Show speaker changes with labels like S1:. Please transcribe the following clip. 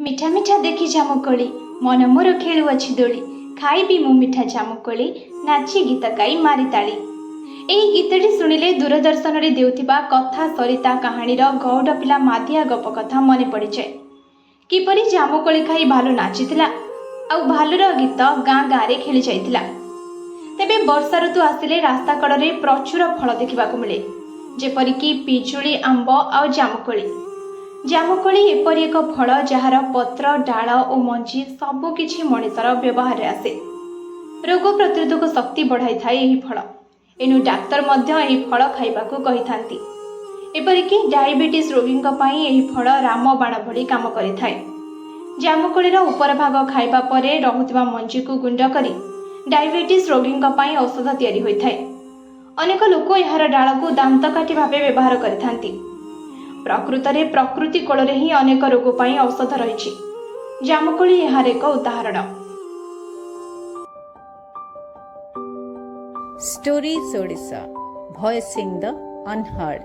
S1: ମିଠା ମିଠା ଦେଖି ଜାମୁକୋଳି ମନ ମୋର ଖେଳୁଅଛି ଦୋଳି ଖାଇବି ମୁଁ ମିଠା ଜାମୁକୋଳି ନାଚି ଗୀତ ଗାଇ ମାରି ତାଳି। ଏହି ଗୀତଟି ଶୁଣିଲେ ଦୂରଦର୍ଶନରେ ଦେଉଥିବା କଥା ସରିତା କାହାଣୀର ଗୌଡ଼ ପିଲା ମାଧିଆ ଗପ କଥା ମନେ ପଡ଼ିଯାଏ। କିପରି ଜାମୁକୋଳି ଖାଇ ଭାଲୁ ନାଚିଥିଲା ଆଉ ଭାଲୁର ଗୀତ ଗାଁ ଗାଁରେ ଖେଳି ଯାଇଥିଲା। ତେବେ ବର୍ଷା ଋତୁ ଆସିଲେ ରାସ୍ତା କଡ଼ରେ ପ୍ରଚୁର ଫଳ ଦେଖିବାକୁ ମିଳେ, ଯେପରିକି ପିଜୁଳି, ଆମ୍ବ ଆଉ ଜାମୁକୋଳି। ଜାମୁକୋଳି ଏପରି ଏକ ଫଳ ଯାହାର ପତ୍ର, ଡାଳ ଓ ମଞ୍ଜି ସବୁକିଛି ମଣିଷର ବ୍ୟବହାରରେ ଆସେ। ରୋଗ ପ୍ରତିରୋଧକ ଶକ୍ତି ବଢ଼ାଇଥାଏ ଏହି ଫଳ। ଏଣୁ ଡାକ୍ତର ମଧ୍ୟ ଏହି ଫଳ ଖାଇବାକୁ କହିଥାନ୍ତି। ଏପରିକି ଡାଇବେଟିସ୍ ରୋଗୀଙ୍କ ପାଇଁ ଏହି ଫଳ ରାମବାଣ ଭଳି କାମ କରିଥାଏ। ଜାମୁକୋଳିର ଉପର ଭାଗ ଖାଇବା ପରେ ରହୁଥିବା ମଞ୍ଜିକୁ ଗୁଣ୍ଡ କରି ଡାଇବେଟିସ୍ ରୋଗୀଙ୍କ ପାଇଁ ଔଷଧ ତିଆରି ହୋଇଥାଏ। ଅନେକ ଲୋକ ଏହାର ଡାଳକୁ ଦାନ୍ତକାଠି ଭାବେ ବ୍ୟବହାର କରିଥାନ୍ତି। ପ୍ରକୃତରେ ପ୍ରକୃତି କୋଳରେ ହିଁ ଅନେକ ରୋଗ ପାଇଁ ଔଷଧ ରହିଛି। ଜାମୁକୋଳି ଏହାର ଏକ ଉଦାହରଣ।
S2: Stories Odisha, voicing the unheard.